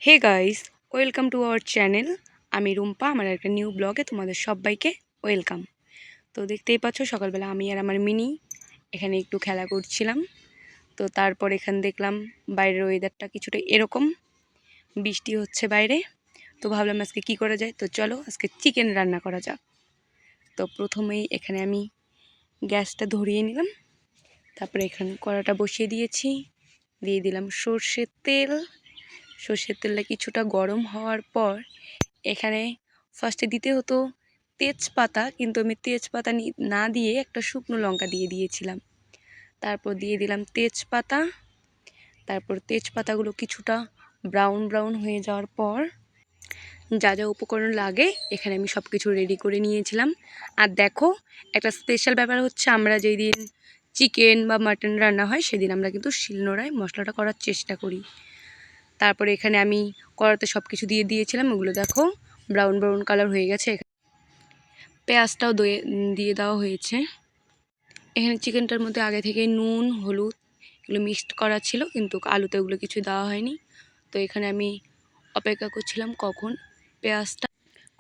Hey guys, welcome to our channel. আমি রুম্পা, আমার একটা নিউ ব্লগে তোমাদের সবাইকে ওয়েলকাম। তো দেখতেই পাচ্ছ সকালবেলা আমি আর আমার মিনি এখানে একটু খেলা করছিলাম। তো তারপর এখানে দেখলাম বাইরের ওয়েদারটা কিছুটা এরকম, বৃষ্টি হচ্ছে বাইরে। তো ভাবলাম আজকে কি করা যায়, তো চলো আজকে চিকেন রান্না করা যাক। তো প্রথমেই এখানে আমি গ্যাসটা ধরিয়ে নিলাম, তারপরে এখানে কড়াটা বসিয়ে দিয়েছি, দিয়ে দিলাম সর্ষের তেল। সর্ষের তেলটা কিছুটা গরম হওয়ার পর এখানে ফার্স্টে দিতে হতো তেজপাতা, কিন্তু আমি তেজপাতা না দিয়ে একটা শুকনো লঙ্কা দিয়ে দিয়েছিলাম। তারপর দিয়ে দিলাম তেজপাতা। তারপর তেজপাতাগুলো কিছুটা ব্রাউন ব্রাউন হয়ে যাওয়ার পর যা যা উপকরণ লাগে এখানে আমি সব কিছু রেডি করে নিয়েছিলাম। আর দেখো, একটা স্পেশাল ব্যাপার হচ্ছে, আমরা যেই দিন চিকেন বা মাটন রান্না হয় সেদিন আমরা কিন্তু শিলনোড়ায় মশলাটা করার চেষ্টা করি। তারপরে এখানে আমি কড়াতে সব কিছু দিয়ে দিয়েছিলাম, ওগুলো দেখো ব্রাউন ব্রাউন কালার হয়ে গেছে। পেঁয়াজটাও দিয়ে দেওয়া হয়েছে। এখানে চিকেনটার মধ্যে আগে থেকে নুন হলুদ এগুলো মিক্সড করা ছিল, কিন্তু আলুতে ওগুলো কিছু দেওয়া হয়নি। তো এখানে আমি অপেক্ষা করছিলাম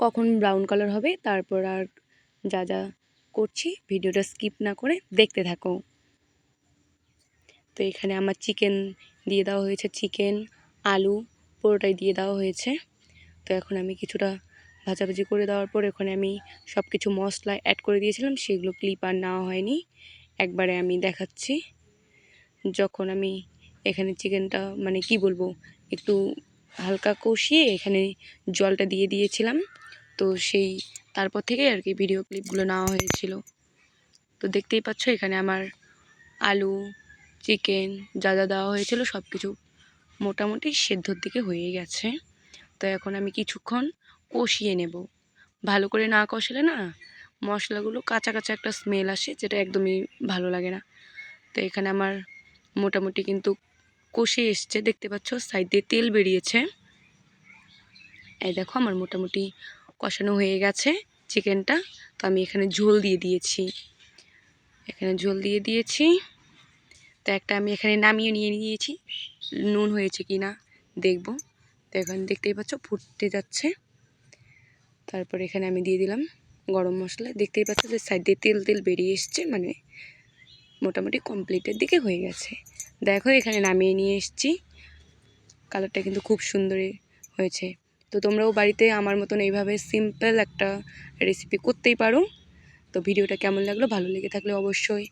কখন ব্রাউন কালার হবে, তারপর আর যা যা করছি ভিডিওটা স্কিপ না করে দেখতে থাকো। তো এখানে আমার চিকেন দিয়ে দেওয়া হয়েছে, চিকেন আলু পুরোটাই দিয়ে দেওয়া হয়েছে। তো এখন আমি কিছুটা ভাজাভাজি করে দেওয়ার পর এখানে আমি সব কিছু মশলা অ্যাড করে দিয়েছিলাম, সেগুলো ক্লিপ আর নেওয়া হয়নি, একবারে আমি দেখাচ্ছি। যখন আমি এখানে চিকেনটা কি বলবো, একটু হালকা কষিয়ে এখানে জলটা দিয়ে দিয়েছিলাম। তো তারপর থেকে আর কি ভিডিও ক্লিপগুলো নেওয়া হয়েছিল। তো দেখতেই পাচ্ছ এখানে আমার আলু চিকেন যা যা দেওয়া হয়েছিল সব কিছু মোটামুটি সেদ্ধর দিকে হয়ে গেছে। তো এখন আমি কিছুক্ষণ কষিয়ে নেব। ভালো করে না কষালে না মশলাগুলো কাঁচা কাঁচা একটা স্মেল আসে, যেটা একদমই ভালো লাগে না। তো এখানে আমার মোটামুটি কিন্তু কষে এসছে, দেখতে পাচ্ছ সাইড দিয়ে তেল বেরিয়েছে। এই দেখো আমার মোটামুটি কষানো হয়ে গেছে চিকেনটা। তো আমি এখানে ঝোল দিয়ে দিয়েছি। তো একটা আমি এখানে নামিয়ে নিয়েছি, নুন হয়েছে কি না দেখব। তো এখানে দেখতেই পাচ্ছ ফুটতে যাচ্ছে। তারপর এখানে আমি দিয়ে দিলাম গরম মশলা। দেখতেই পাচ্ছ যে সাইড দিয়ে তেল তেল বেরিয়ে এসছে, মোটামুটি কমপ্লিটের দিকে হয়ে গেছে। দেখো এখানে নামিয়ে নিয়ে এসেছি, কালারটা কিন্তু খুব সুন্দর হয়েছে। তো তোমরাও বাড়িতে আমার মতন এইভাবে সিম্পল একটা রেসিপি করতেই পারো। তো ভিডিওটা কেমন লাগলো, ভালো লেগে থাকলে অবশ্যই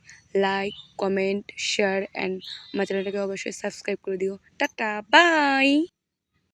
লাইক কমেন্ট শেয়ার অ্যান্ড আমার চ্যানেলটাকে অবশ্যই সাবস্ক্রাইব করে দিও। Tata bye.